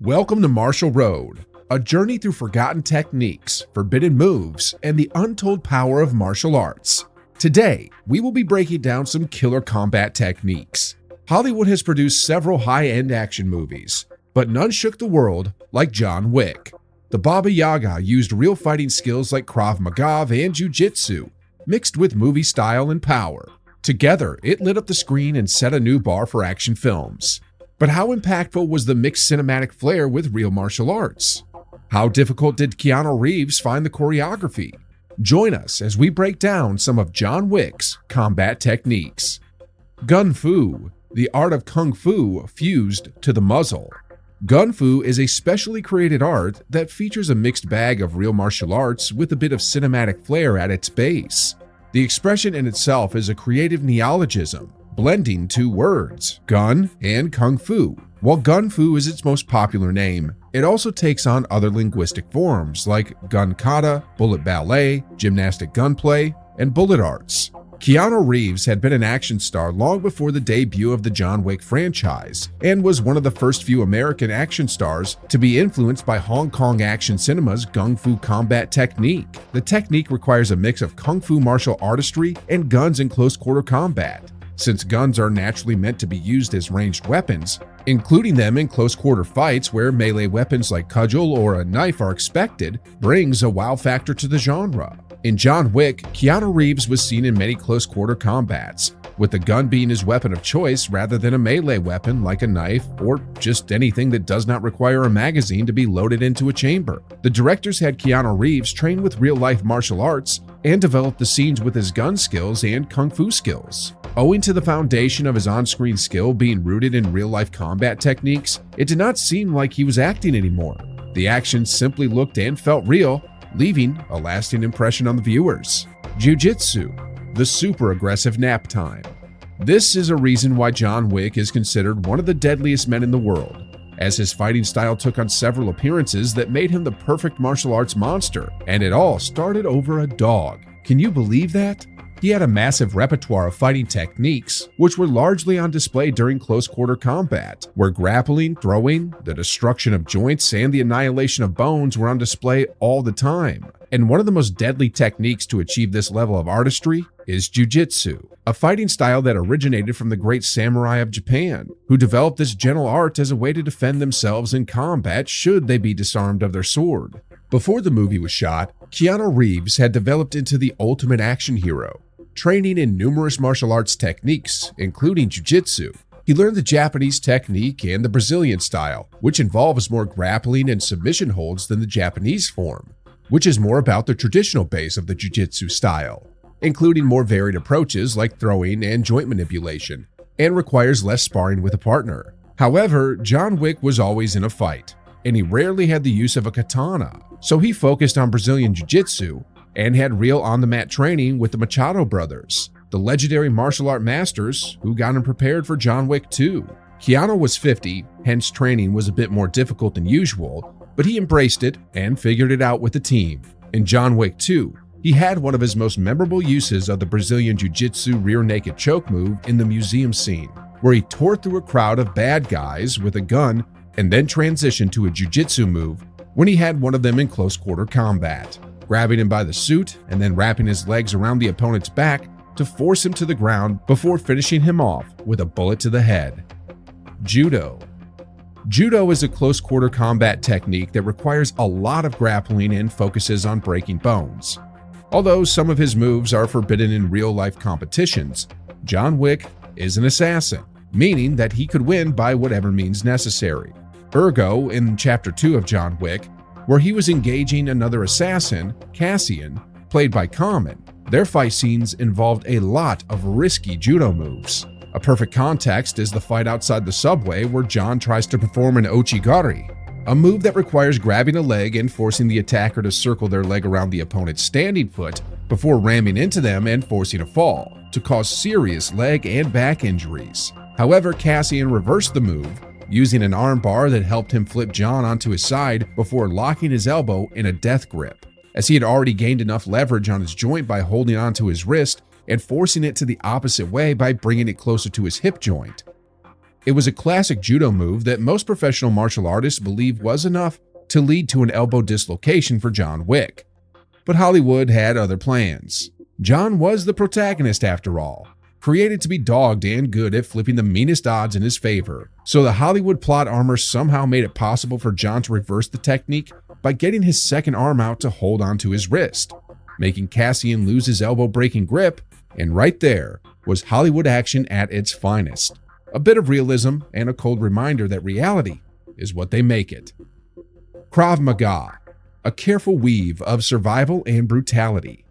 Welcome to Martial Road, a journey through forgotten techniques, forbidden moves, and the untold power of martial arts. Today, we will be breaking down some killer combat techniques. Hollywood has produced several high-end action movies, but none shook the world like John Wick. The Baba Yaga used real fighting skills like Krav Maga and Jiu-Jitsu, mixed with movie style and power. Together, it lit up the screen and set a new bar for action films. But how impactful was the mixed cinematic flair with real martial arts? How difficult did Keanu Reeves find the choreography? Join us as we break down some of John Wick's combat techniques. Gunfu, the art of kung fu fused to the muzzle. Gunfu is a specially created art that features a mixed bag of real martial arts with a bit of cinematic flair at its base. The expression in itself is a creative neologism, blending two words, gun and kung fu. While gunfu is its most popular name, it also takes on other linguistic forms like gun kata, bullet ballet, gymnastic gunplay, and bullet arts. Keanu Reeves had been an action star long before the debut of the John Wick franchise and was one of the first few American action stars to be influenced by Hong Kong action cinema's Kung Fu combat technique. The technique requires a mix of Kung Fu martial artistry and guns in close quarter combat. Since guns are naturally meant to be used as ranged weapons, including them in close quarter fights where melee weapons like cudgel or a knife are expected, brings a wow factor to the genre. In John Wick, Keanu Reeves was seen in many close quarter combats, with the gun being his weapon of choice rather than a melee weapon like a knife or just anything that does not require a magazine to be loaded into a chamber. The directors had Keanu Reeves train with real-life martial arts and develop the scenes with his gun skills and kung fu skills. Owing to the foundation of his on-screen skill being rooted in real-life combat techniques, it did not seem like he was acting anymore. The action simply looked and felt real, leaving a lasting impression on the viewers. Jiu-Jitsu, the super aggressive nap time. This is a reason why John Wick is considered one of the deadliest men in the world, as his fighting style took on several appearances that made him the perfect martial arts monster, and it all started over a dog. Can you believe that? He had a massive repertoire of fighting techniques, which were largely on display during close quarter combat, where grappling, throwing, the destruction of joints, and the annihilation of bones were on display all the time. And one of the most deadly techniques to achieve this level of artistry is Jiu-Jitsu, a fighting style that originated from the great samurai of Japan, who developed this gentle art as a way to defend themselves in combat should they be disarmed of their sword. Before the movie was shot, Keanu Reeves had developed into the ultimate action hero, training in numerous martial arts techniques, including Jiu-Jitsu. He learned the Japanese technique and the Brazilian style, which involves more grappling and submission holds than the Japanese form, which is more about the traditional base of the Jiu-Jitsu style, including more varied approaches like throwing and joint manipulation, and requires less sparring with a partner. However, John Wick was always in a fight, and he rarely had the use of a katana, so he focused on Brazilian Jiu-Jitsu and had real on-the-mat training with the Machado brothers, the legendary martial art masters who got him prepared for John Wick 2. Keanu was 50, hence training was a bit more difficult than usual, but he embraced it and figured it out with the team. In John Wick 2, he had one of his most memorable uses of the Brazilian Jiu-Jitsu rear naked choke move in the museum scene, where he tore through a crowd of bad guys with a gun and then transitioned to a Jiu-Jitsu move when he had one of them in close quarter combat, grabbing him by the suit and then wrapping his legs around the opponent's back to force him to the ground before finishing him off with a bullet to the head. Judo. Judo is a close quarter combat technique that requires a lot of grappling and focuses on breaking bones. Although some of his moves are forbidden in real-life competitions, John Wick is an assassin, meaning that he could win by whatever means necessary. Ergo, in Chapter 2 of John Wick, where he was engaging another assassin, Cassian, played by Common, their fight scenes involved a lot of risky judo moves. A perfect context is the fight outside the subway where John tries to perform an ochigari, a move that requires grabbing a leg and forcing the attacker to circle their leg around the opponent's standing foot before ramming into them and forcing a fall, to cause serious leg and back injuries. However, Cassian reversed the move, using an arm bar that helped him flip John onto his side before locking his elbow in a death grip, as he had already gained enough leverage on his joint by holding onto his wrist and forcing it to the opposite way by bringing it closer to his hip joint. It was a classic judo move that most professional martial artists believe was enough to lead to an elbow dislocation for John Wick. But Hollywood had other plans. John was the protagonist after all, created to be dogged and good at flipping the meanest odds in his favor. So the Hollywood plot armor somehow made it possible for John to reverse the technique by getting his second arm out to hold onto his wrist, making Cassian lose his elbow-breaking grip, and right there was Hollywood action at its finest. A bit of realism and a cold reminder that reality is what they make it. Krav Maga, a careful weave of survival and brutality.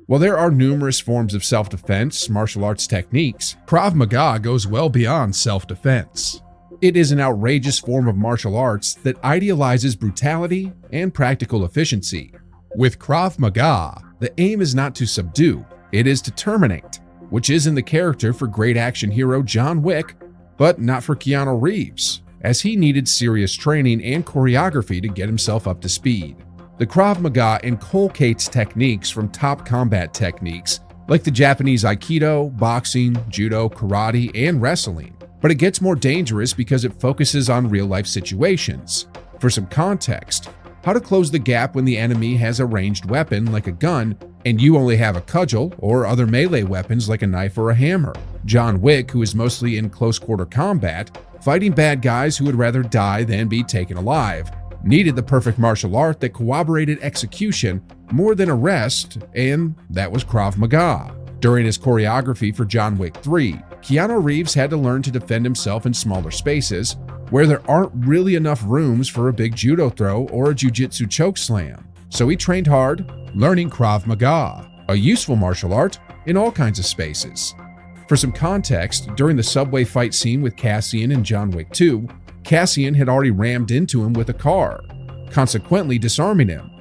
While there are numerous forms of self-defense martial arts techniques, Krav Maga goes well beyond self-defense. It is an outrageous form of martial arts that idealizes brutality and practical efficiency. With Krav Maga, the aim is not to subdue, it is to terminate, which is in the character for great action hero John Wick, but not for Keanu Reeves, as he needed serious training and choreography to get himself up to speed. The Krav Maga inculcates techniques from top combat techniques like the Japanese Aikido, boxing, Judo, karate, and wrestling. But it gets more dangerous because it focuses on real-life situations. For some context, how to close the gap when the enemy has a ranged weapon like a gun and you only have a cudgel or other melee weapons like a knife or a hammer. John Wick, who is mostly in close-quarter combat, fighting bad guys who would rather die than be taken alive, needed the perfect martial art that corroborated execution more than arrest, and that was Krav Maga. During his choreography for John Wick 3, Keanu Reeves had to learn to defend himself in smaller spaces where there aren't really enough rooms for a big judo throw or a jiu-jitsu choke slam. So he trained hard, learning Krav Maga, a useful martial art in all kinds of spaces. For some context, during the subway fight scene with Cassian in John Wick 2, Cassian had already rammed into him with a car, consequently disarming him.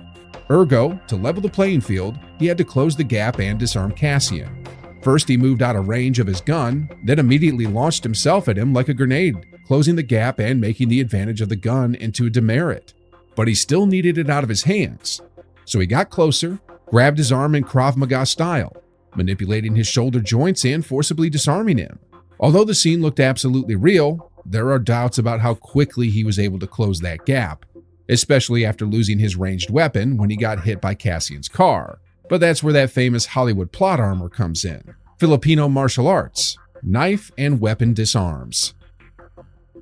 Ergo, to level the playing field, he had to close the gap and disarm Cassian. First, he moved out of range of his gun, then immediately launched himself at him like a grenade, closing the gap and making the advantage of the gun into a demerit. But he still needed it out of his hands. So he got closer, grabbed his arm in Krav Maga style, manipulating his shoulder joints and forcibly disarming him. Although the scene looked absolutely real, there are doubts about how quickly he was able to close that gap, especially after losing his ranged weapon when he got hit by Cassian's car. But that's where that famous Hollywood plot armor comes in. Filipino martial arts, knife and weapon disarms.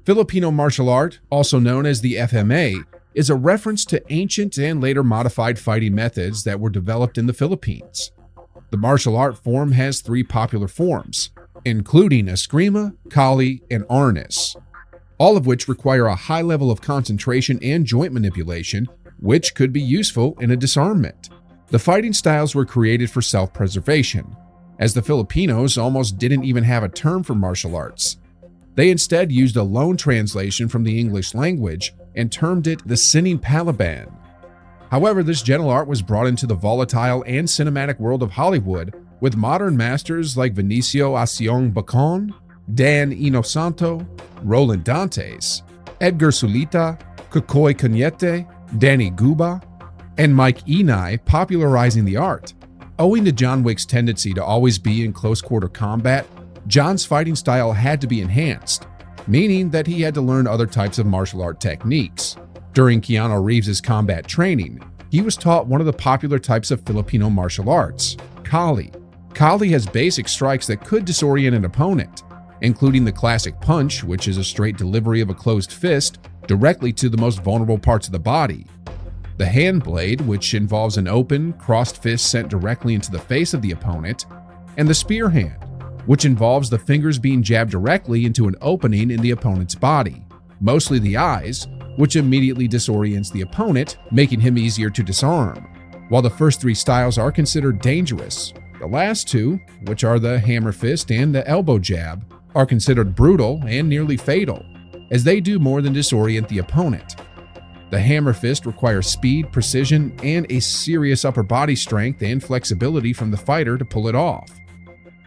Filipino martial art, also known as the FMA, is a reference to ancient and later modified fighting methods that were developed in the Philippines. The martial art form has three popular forms, including Eskrima, Kali, and Arnis, all of which require a high level of concentration and joint manipulation, which could be useful in a disarmament. The fighting styles were created for self-preservation, as the Filipinos almost didn't even have a term for martial arts. They instead used a loan translation from the English language and termed it the Sining Palaban. However, this gentle art was brought into the volatile and cinematic world of Hollywood with modern masters like Vinicio Acción Bacon, Dan Inosanto, Roland Dantes, Edgar Sulita, Kokoy Cañete, Danny Guba, and Mike Enai popularizing the art. Owing to John Wick's tendency to always be in close-quarter combat, John's fighting style had to be enhanced, meaning that he had to learn other types of martial art techniques. During Keanu Reeves' combat training, he was taught one of the popular types of Filipino martial arts, Kali. Kali has basic strikes that could disorient an opponent, including the classic punch, which is a straight delivery of a closed fist directly to the most vulnerable parts of the body, the hand blade, which involves an open, crossed fist sent directly into the face of the opponent, and the spear hand, which involves the fingers being jabbed directly into an opening in the opponent's body, mostly the eyes, which immediately disorients the opponent, making him easier to disarm. While the first three styles are considered dangerous, the last two, which are the hammer fist and the elbow jab, are considered brutal and nearly fatal, as they do more than disorient the opponent. The hammer fist requires speed, precision, and a serious upper body strength and flexibility from the fighter to pull it off.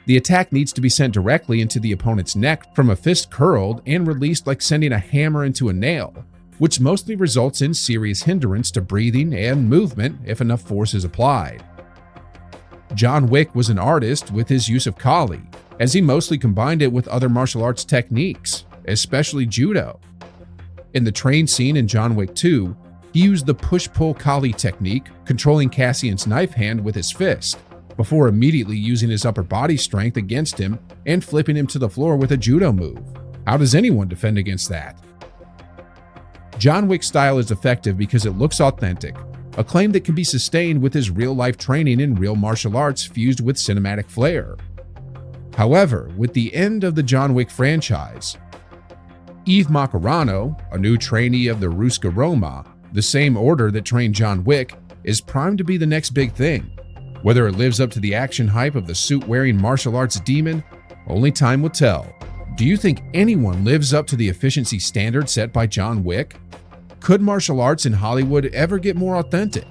The attack needs to be sent directly into the opponent's neck from a fist curled and released like sending a hammer into a nail, which mostly results in serious hindrance to breathing and movement if enough force is applied. John Wick was an artist with his use of Kali, as he mostly combined it with other martial arts techniques, especially Judo. In the train scene in John Wick 2, he used the push-pull-kali technique, controlling Cassian's knife hand with his fist, before immediately using his upper body strength against him and flipping him to the floor with a Judo move. How does anyone defend against that? John Wick's style is effective because it looks authentic, a claim that can be sustained with his real-life training in real martial arts fused with cinematic flair. However, with the end of the John Wick franchise, Eve Macarano, a new trainee of the Ruska Roma, the same order that trained John Wick, is primed to be the next big thing. Whether it lives up to the action hype of the suit-wearing martial arts demon, only time will tell. Do you think anyone lives up to the efficiency standard set by John Wick? Could martial arts in Hollywood ever get more authentic?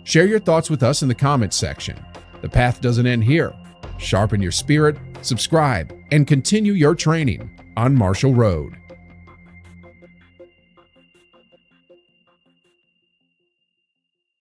Share your thoughts with us in the comments section. The path doesn't end here. Sharpen your spirit, subscribe, and continue your training on Martial Road.